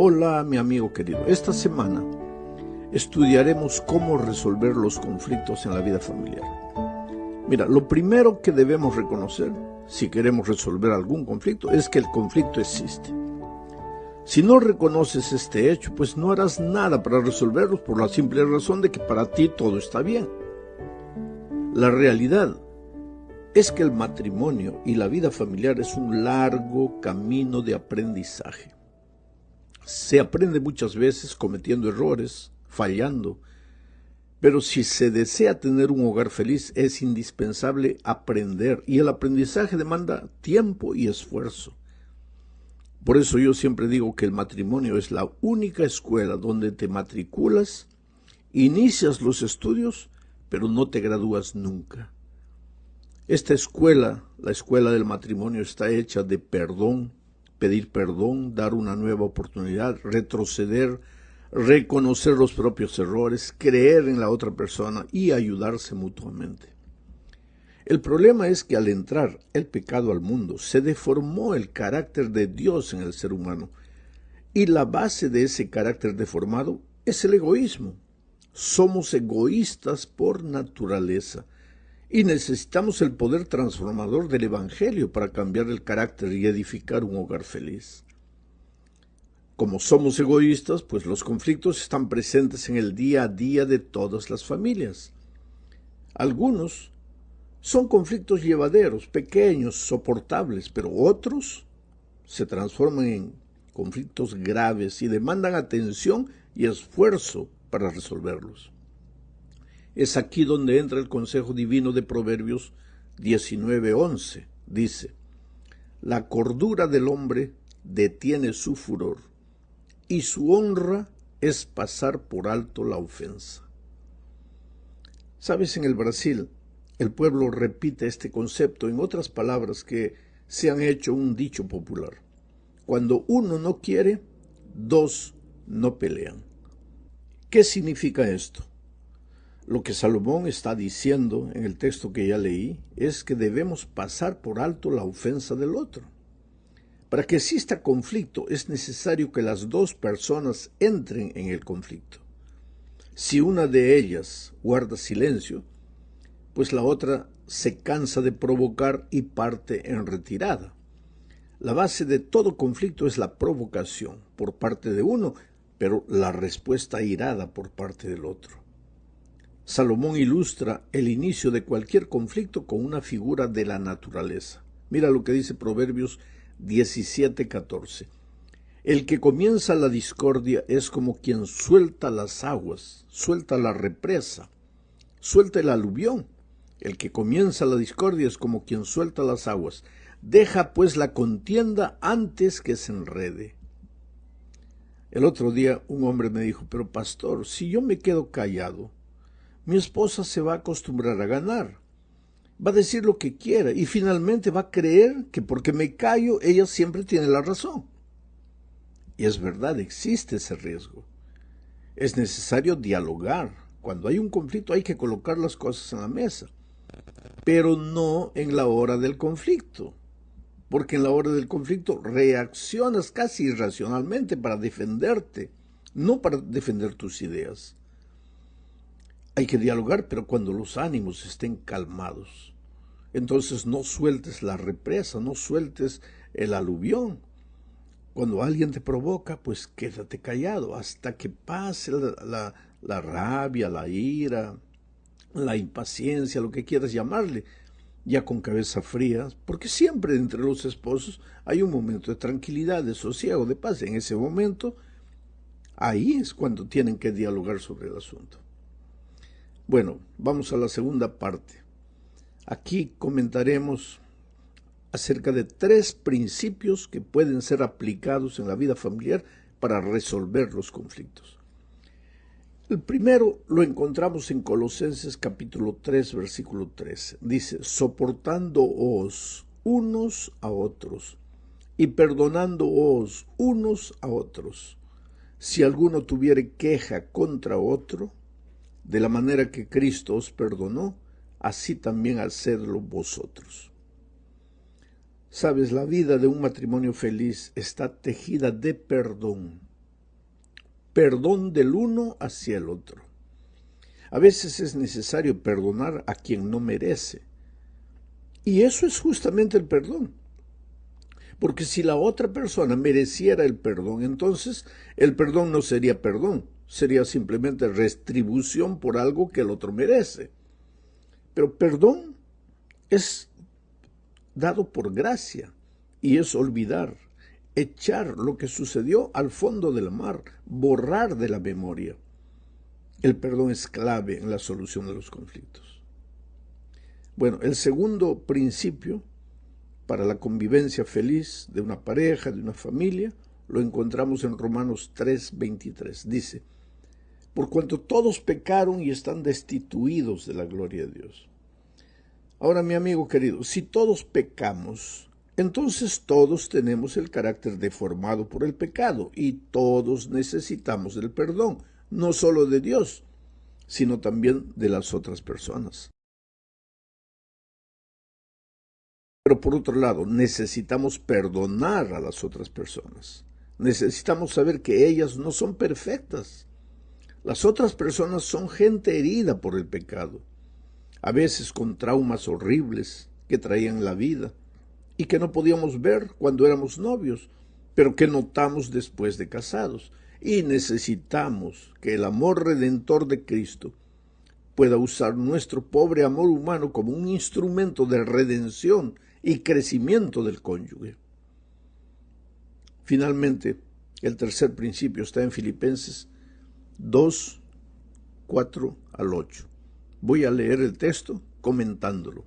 Hola, mi amigo querido. Esta semana estudiaremos cómo resolver los conflictos en la vida familiar. Mira, lo primero que debemos reconocer, si queremos resolver algún conflicto, es que el conflicto existe. Si no reconoces este hecho, pues no harás nada para resolverlos por la simple razón de que para ti todo está bien. La realidad es que el matrimonio y la vida familiar es un largo camino de aprendizaje. Se aprende muchas veces cometiendo errores, fallando, pero si se desea tener un hogar feliz es indispensable aprender, y el aprendizaje demanda tiempo y esfuerzo. Por eso yo siempre digo que el matrimonio es la única escuela donde te matriculas, inicias los estudios, pero no te gradúas nunca. Esta escuela, la escuela del matrimonio, está hecha de perdón, pedir perdón, dar una nueva oportunidad, retroceder, reconocer los propios errores, creer en la otra persona y ayudarse mutuamente. El problema es que al entrar el pecado al mundo, se deformó el carácter de Dios en el ser humano, y la base de ese carácter deformado es el egoísmo. Somos egoístas por naturaleza, y necesitamos el poder transformador del Evangelio para cambiar el carácter y edificar un hogar feliz. Como somos egoístas, pues los conflictos están presentes en el día a día de todas las familias. Algunos son conflictos llevaderos, pequeños, soportables, pero otros se transforman en conflictos graves y demandan atención y esfuerzo para resolverlos. Es aquí donde entra el consejo divino de Proverbios 19:11. Dice: la cordura del hombre detiene su furor, y su honra es pasar por alto la ofensa. Sabes, en el Brasil, el pueblo repite este concepto en otras palabras que se han hecho un dicho popular. Cuando uno no quiere, dos no pelean. ¿Qué significa esto? Lo que Salomón está diciendo en el texto que ya leí es que debemos pasar por alto la ofensa del otro. Para que exista conflicto es necesario que las dos personas entren en el conflicto. Si una de ellas guarda silencio, pues la otra se cansa de provocar y parte en retirada. La base de todo conflicto es la provocación por parte de uno, pero la respuesta airada por parte del otro. Salomón ilustra el inicio de cualquier conflicto con una figura de la naturaleza. Mira lo que dice Proverbios 17:14. El que comienza la discordia es como quien suelta las aguas, suelta la represa, suelta el aluvión. El que comienza la discordia es como quien suelta las aguas. Deja pues la contienda antes que se enrede. El otro día un hombre me dijo: pero pastor, si yo me quedo callado, mi esposa se va a acostumbrar a ganar, va a decir lo que quiera y finalmente va a creer que porque me callo ella siempre tiene la razón. Y es verdad, existe ese riesgo. Es necesario dialogar. Cuando hay un conflicto hay que colocar las cosas en la mesa, pero no en la hora del conflicto, porque en la hora del conflicto reaccionas casi irracionalmente para defenderte, no para defender tus ideas. Hay que dialogar, pero cuando los ánimos estén calmados. Entonces no sueltes la represa, no sueltes el aluvión. Cuando alguien te provoca, pues quédate callado hasta que pase la rabia, la ira, la impaciencia, lo que quieras llamarle, ya con cabeza fría, porque siempre entre los esposos hay un momento de tranquilidad, de sosiego, de paz. En ese momento, ahí es cuando tienen que dialogar sobre el asunto. Bueno, vamos a la segunda parte. Aquí comentaremos acerca de 3 principios que pueden ser aplicados en la vida familiar para resolver los conflictos. El primero lo encontramos en Colosenses capítulo 3, versículo 13. Dice: soportándoos unos a otros y perdonándoos unos a otros, si alguno tuviere queja contra otro, de la manera que Cristo os perdonó, así también hacedlo vosotros. Sabes, la vida de un matrimonio feliz está tejida de perdón. perdón del uno hacia el otro. A veces es necesario perdonar a quien no merece. Y eso es justamente el perdón. Porque si la otra persona mereciera el perdón, entonces el perdón no sería perdón, sería simplemente retribución por algo que el otro merece. Pero perdón es dado por gracia y es olvidar, echar lo que sucedió al fondo del mar, borrar de la memoria. El perdón es clave en la solución de los conflictos. Bueno, el segundo principio para la convivencia feliz de una pareja, de una familia, lo encontramos en Romanos 3:23. Dice, por cuanto todos pecaron y están destituidos de la gloria de Dios. Ahora, mi amigo querido, si todos pecamos, entonces todos tenemos el carácter deformado por el pecado y todos necesitamos del perdón, no solo de Dios, sino también de las otras personas. Pero por otro lado, necesitamos perdonar a las otras personas. Necesitamos saber que ellas no son perfectas. Las otras personas son gente herida por el pecado, a veces con traumas horribles que traían la vida y que no podíamos ver cuando éramos novios, pero que notamos después de casados. Y necesitamos que el amor redentor de Cristo pueda usar nuestro pobre amor humano como un instrumento de redención y crecimiento del cónyuge. Finalmente, el tercer principio está en Filipenses 2, 4 al 8. Voy a leer el texto comentándolo.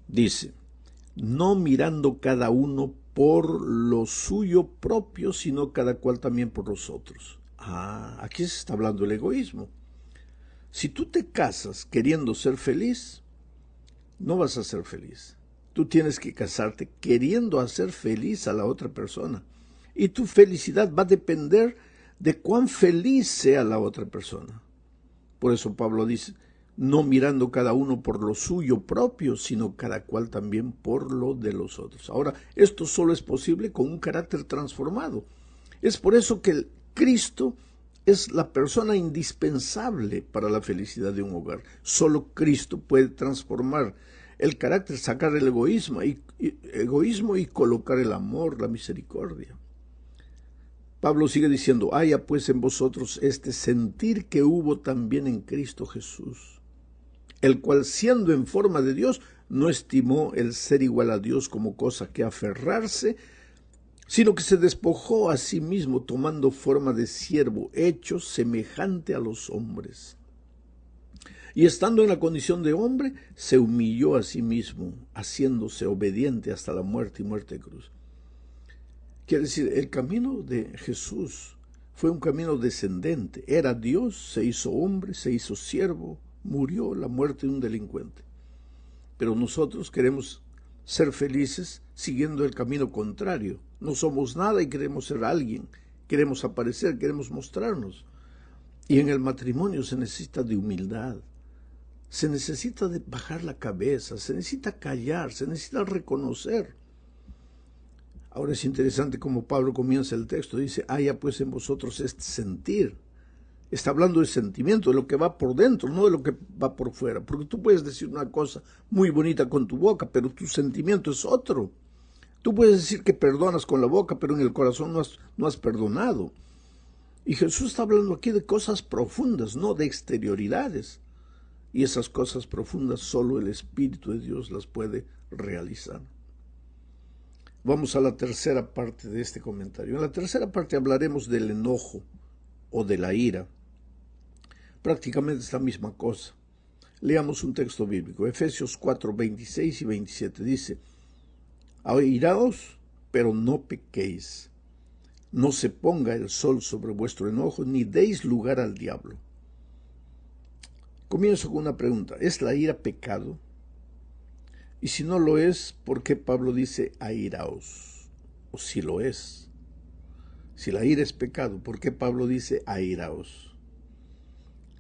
Dice, no mirando cada uno por lo suyo propio, sino cada cual también por los otros. Aquí se está hablando del egoísmo. Si tú te casas queriendo ser feliz, no vas a ser feliz. Tú tienes que casarte queriendo hacer feliz a la otra persona. Y tu felicidad va a depender de cuán feliz sea la otra persona. Por eso Pablo dice, no mirando cada uno por lo suyo propio, sino cada cual también por lo de los otros. Ahora, esto solo es posible con un carácter transformado. Es por eso que Cristo es la persona indispensable para la felicidad de un hogar. Solo Cristo puede transformar el carácter, sacar el egoísmo y colocar el amor, la misericordia. Pablo sigue diciendo, haya pues en vosotros este sentir que hubo también en Cristo Jesús, el cual siendo en forma de Dios, no estimó el ser igual a Dios como cosa que aferrarse, sino que se despojó a sí mismo tomando forma de siervo, hecho semejante a los hombres. Y estando en la condición de hombre, se humilló a sí mismo, haciéndose obediente hasta la muerte y muerte de cruz. Quiere decir, el camino de Jesús fue un camino descendente. Era Dios, se hizo hombre, se hizo siervo, murió la muerte de un delincuente. Pero nosotros queremos ser felices siguiendo el camino contrario. No somos nada y queremos ser alguien. Queremos aparecer, queremos mostrarnos. Y en el matrimonio se necesita de humildad. Se necesita de bajar la cabeza, se necesita callar, se necesita reconocer. Ahora es interesante cómo Pablo comienza el texto. Dice, haya pues en vosotros este sentir. Está hablando de sentimiento, de lo que va por dentro, no de lo que va por fuera. Porque tú puedes decir una cosa muy bonita con tu boca, pero tu sentimiento es otro. Tú puedes decir que perdonas con la boca, pero en el corazón no has perdonado. Y Jesús está hablando aquí de cosas profundas, no de exterioridades. Y esas cosas profundas solo el Espíritu de Dios las puede realizar. Vamos a la tercera parte de este comentario. En la tercera parte hablaremos del enojo o de la ira. Prácticamente es la misma cosa. Leamos un texto bíblico. Efesios 4, 26 y 27 dice, airaos, pero no pequéis. No se ponga el sol sobre vuestro enojo, ni deis lugar al diablo. Comienzo con una pregunta. ¿Es la ira pecado? Y si no lo es, ¿por qué Pablo dice airaos? O si lo es. Si la ira es pecado, ¿por qué Pablo dice airaos?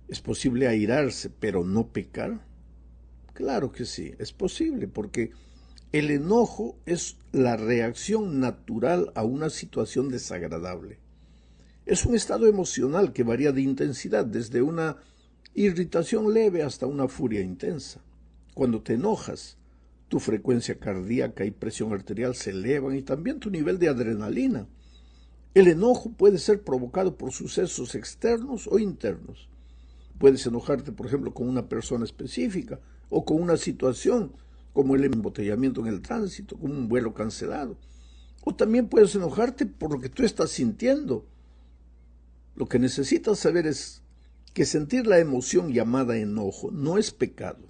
¿Es posible airarse pero no pecar? Claro que sí, es posible, porque el enojo es la reacción natural a una situación desagradable. Es un estado emocional que varía de intensidad, desde una irritación leve hasta una furia intensa. Cuando te enojas, tu frecuencia cardíaca y presión arterial se elevan y también tu nivel de adrenalina. El enojo puede ser provocado por sucesos externos o internos. Puedes enojarte, por ejemplo, con una persona específica o con una situación, como el embotellamiento en el tránsito, como un vuelo cancelado. O también puedes enojarte por lo que tú estás sintiendo. Lo que necesitas saber es que sentir la emoción llamada enojo no es pecado.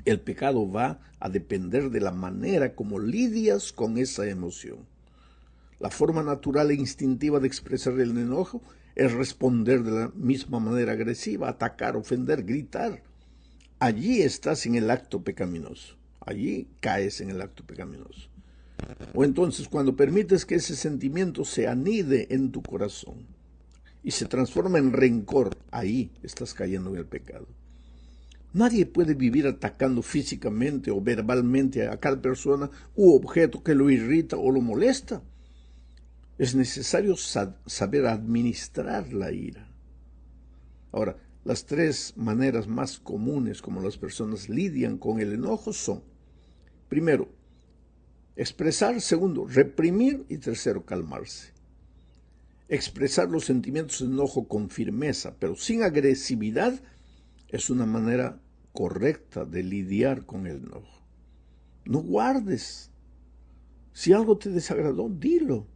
El pecado va a depender de la manera como lidias con esa emoción. La forma natural e instintiva de expresar el enojo es responder de la misma manera agresiva, atacar, ofender, gritar. Allí estás en el acto pecaminoso. Allí caes en el acto pecaminoso. O entonces cuando permites que ese sentimiento se anide en tu corazón y se transforma en rencor, ahí estás cayendo en el pecado. Nadie puede vivir atacando físicamente o verbalmente a cada persona u objeto que lo irrita o lo molesta. Es necesario saber administrar la ira. Ahora, las tres maneras más comunes como las personas lidian con el enojo son: primero, expresar; segundo, reprimir; y tercero, calmarse. Expresar los sentimientos de enojo con firmeza, pero sin agresividad, es una manera correcta de lidiar con el enojo. No guardes. Si algo te desagradó, dilo.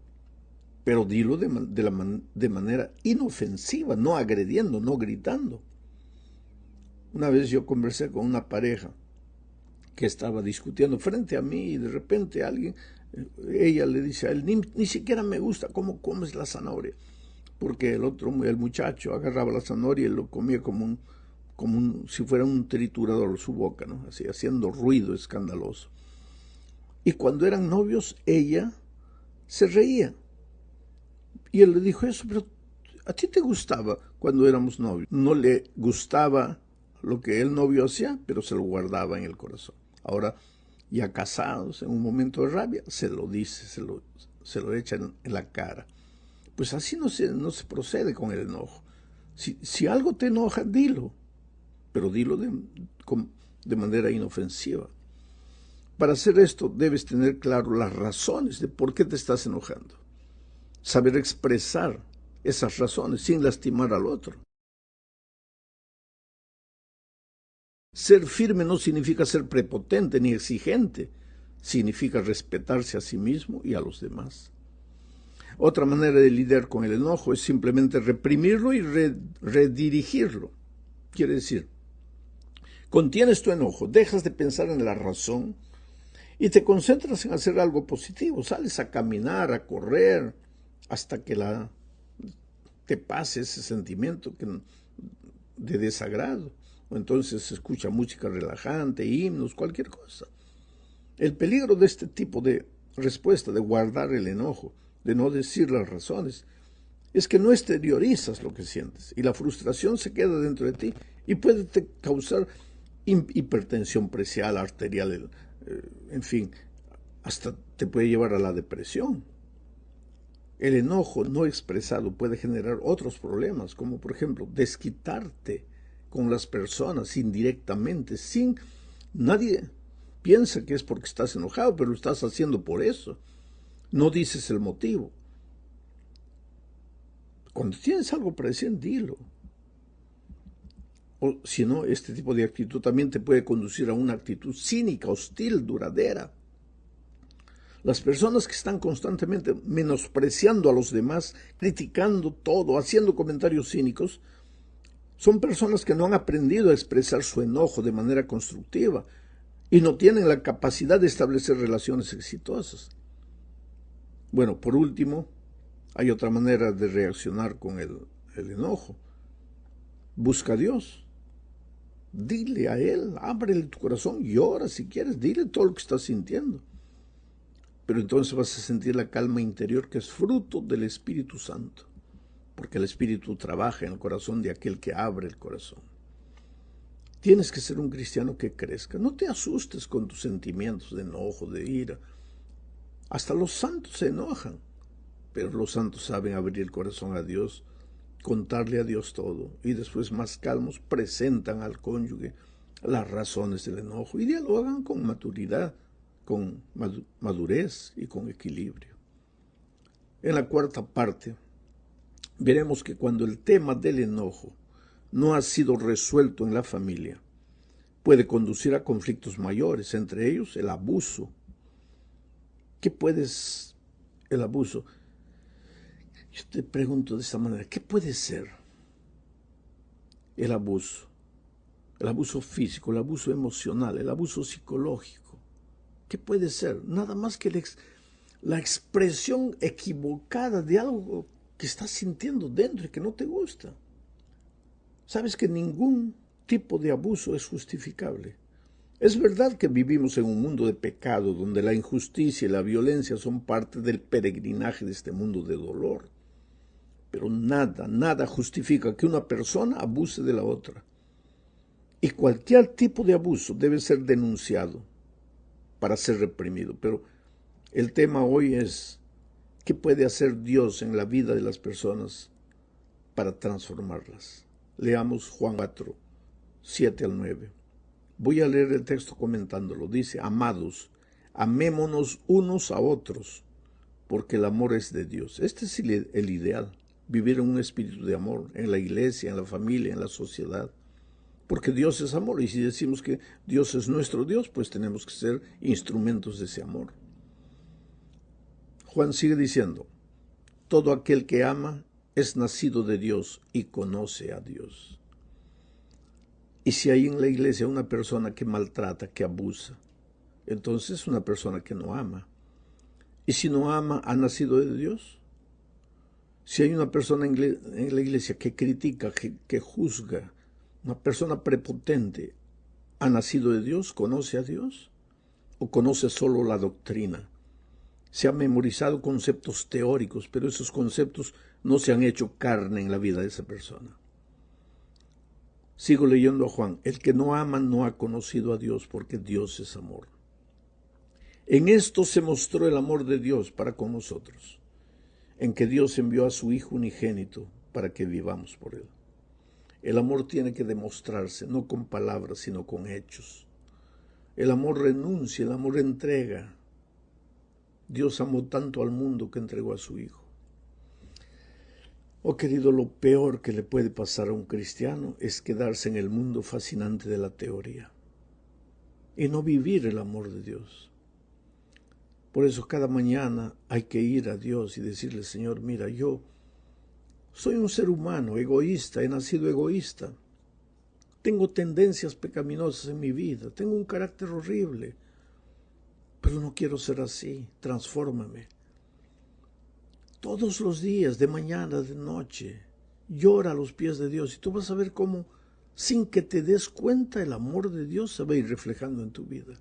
Pero dilo de manera inofensiva, no agrediendo, no gritando. Una vez yo conversé con una pareja que estaba discutiendo frente a mí y de repente ella le dice a él: ni siquiera me gusta cómo comes la zanahoria. Porque el muchacho agarraba la zanahoria y lo comía como si fuera un triturador su boca, ¿no? Así, haciendo ruido escandaloso. Y cuando eran novios, ella se reía. Y él le dijo eso: pero ¿a ti te gustaba cuando éramos novios? No le gustaba lo que el novio hacía, pero se lo guardaba en el corazón. Ahora, ya casados, en un momento de rabia, se lo dice, se lo echa en la cara. Pues así no se procede con el enojo. Si algo te enoja, dilo, pero dilo de manera inofensiva. Para hacer esto debes tener claro las razones de por qué te estás enojando. Saber expresar esas razones sin lastimar al otro. Ser firme no significa ser prepotente ni exigente. Significa respetarse a sí mismo y a los demás. Otra manera de lidiar con el enojo es simplemente reprimirlo y redirigirlo. Quiere decir, contienes tu enojo, dejas de pensar en la razón y te concentras en hacer algo positivo. Sales a caminar, a correr, hasta que te pase ese sentimiento de desagrado. O entonces se escucha música relajante, himnos, cualquier cosa. El peligro de este tipo de respuesta, de guardar el enojo, de no decir las razones, es que no exteriorizas lo que sientes y la frustración se queda dentro de ti y puede causar hipertensión presial, arterial, en fin, hasta te puede llevar a la depresión. El enojo no expresado puede generar otros problemas, como por ejemplo desquitarte con las personas indirectamente, nadie piensa que es porque estás enojado, pero lo estás haciendo por eso. No dices el motivo. Cuando tienes algo para decir, dilo. O si no, este tipo de actitud también te puede conducir a una actitud cínica, hostil, duradera. Las personas que están constantemente menospreciando a los demás, criticando todo, haciendo comentarios cínicos, son personas que no han aprendido a expresar su enojo de manera constructiva y no tienen la capacidad de establecer relaciones exitosas. Bueno, por último, hay otra manera de reaccionar con el enojo. Busca a Dios. Dile a Él, ábrele tu corazón, llora si quieres, dile todo lo que estás sintiendo. Pero entonces vas a sentir la calma interior que es fruto del Espíritu Santo, porque el Espíritu trabaja en el corazón de aquel que abre el corazón. Tienes que ser un cristiano que crezca. No te asustes con tus sentimientos de enojo, de ira. Hasta los santos se enojan. pero los santos saben abrir el corazón a Dios, contarle a Dios todo, y después más calmos presentan al cónyuge las razones del enojo y dialogan con maturidad, con madurez y con equilibrio. En la cuarta parte, veremos que cuando el tema del enojo no ha sido resuelto en la familia, puede conducir a conflictos mayores, entre ellos el abuso. ¿Qué puede ser el abuso? Yo te pregunto de esta manera, ¿qué puede ser el abuso? El abuso físico, el abuso emocional, el abuso psicológico. ¿Qué puede ser? Nada más que la expresión equivocada de algo que estás sintiendo dentro y que no te gusta. Sabes que ningún tipo de abuso es justificable. Es verdad que vivimos en un mundo de pecado donde la injusticia y la violencia son parte del peregrinaje de este mundo de dolor. Pero nada justifica que una persona abuse de la otra. Y cualquier tipo de abuso debe ser denunciado para ser reprimido. Pero el tema hoy es, ¿qué puede hacer Dios en la vida de las personas para transformarlas? Leamos Juan 4, 7 al 9. Voy a leer el texto comentándolo. Dice, amados, amémonos unos a otros, porque el amor es de Dios. Este es el ideal, vivir en un espíritu de amor, en la iglesia, en la familia, en la sociedad. Porque Dios es amor, y si decimos que Dios es nuestro Dios, pues tenemos que ser instrumentos de ese amor. Juan sigue diciendo, todo aquel que ama es nacido de Dios y conoce a Dios. Y si hay en la iglesia una persona que maltrata, que abusa, entonces es una persona que no ama. Y si no ama, ¿ha nacido de Dios? Si hay una persona en la iglesia que critica, que juzga, una persona prepotente, ¿ha nacido de Dios? ¿Conoce a Dios? ¿O conoce solo la doctrina? Se ha memorizado conceptos teóricos, pero esos conceptos no se han hecho carne en la vida de esa persona. Sigo leyendo a Juan. El que no ama no ha conocido a Dios, porque Dios es amor. En esto se mostró el amor de Dios para con nosotros, en que Dios envió a su Hijo unigénito para que vivamos por Él. El amor tiene que demostrarse, no con palabras, sino con hechos. El amor renuncia, el amor entrega. Dios amó tanto al mundo que entregó a su Hijo. Oh querido, lo peor que le puede pasar a un cristiano es quedarse en el mundo fascinante de la teoría y no vivir el amor de Dios. Por eso cada mañana hay que ir a Dios y decirle, Señor, mira, yo soy un ser humano, egoísta, he nacido egoísta. Tengo tendencias pecaminosas en mi vida, tengo un carácter horrible, pero no quiero ser así, transfórmame. Todos los días, de mañana, de noche, llora a los pies de Dios y tú vas a ver cómo, sin que te des cuenta, el amor de Dios se va a ir reflejando en tu vida.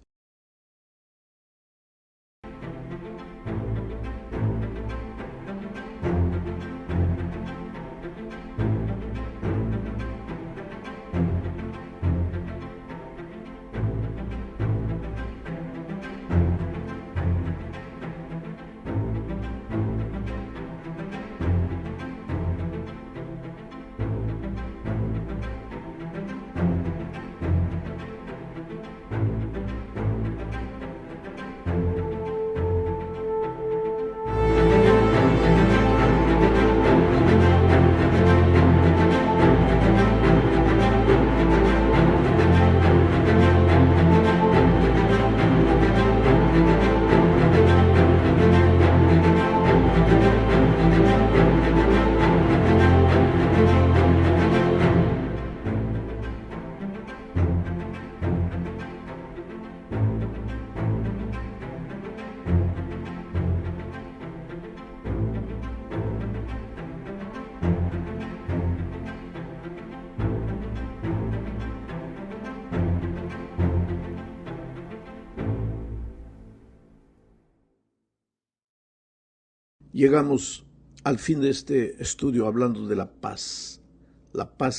Llegamos al fin de este estudio hablando de la paz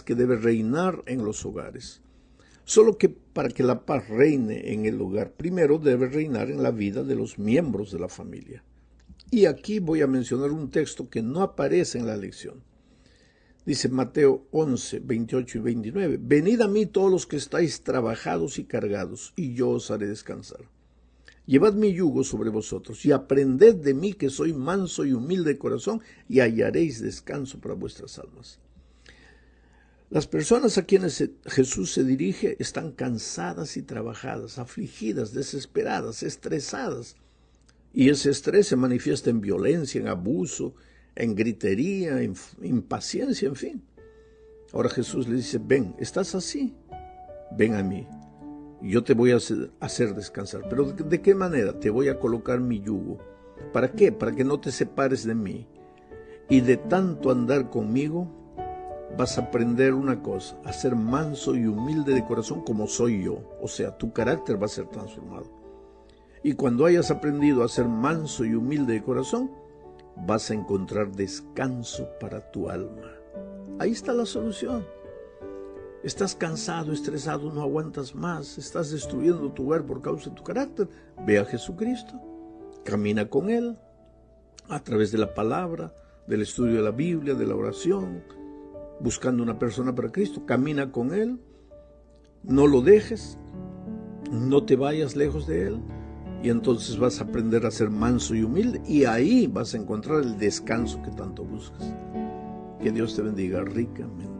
que debe reinar en los hogares. Solo que para que la paz reine en el hogar, primero debe reinar en la vida de los miembros de la familia. Y aquí voy a mencionar un texto que no aparece en la lección. Dice Mateo 11, 28 y 29, venid a mí todos los que estáis trabajados y cargados, y yo os haré descansar. Llevad mi yugo sobre vosotros, y aprended de mí que soy manso y humilde de corazón, y hallaréis descanso para vuestras almas. Las personas a quienes Jesús se dirige están cansadas y trabajadas, afligidas, desesperadas, estresadas. Y ese estrés se manifiesta en violencia, en abuso, en gritería, en impaciencia, en fin. Ahora Jesús le dice, ven, estás así, ven a mí. Yo te voy a hacer descansar. ¿Pero de qué manera? Te voy a colocar mi yugo. ¿Para qué? Para que no te separes de mí. Y de tanto andar conmigo, vas a aprender una cosa, a ser manso y humilde de corazón como soy yo. O sea, tu carácter va a ser transformado. Y cuando hayas aprendido a ser manso y humilde de corazón, vas a encontrar descanso para tu alma. Ahí está la solución. Estás cansado, estresado, no aguantas más, estás destruyendo tu hogar por causa de tu carácter. Ve a Jesucristo, camina con Él, a través de la palabra, del estudio de la Biblia, de la oración, buscando una persona para Cristo. Camina con Él, no lo dejes, no te vayas lejos de Él, y entonces vas a aprender a ser manso y humilde, y ahí vas a encontrar el descanso que tanto buscas. Que Dios te bendiga ricamente.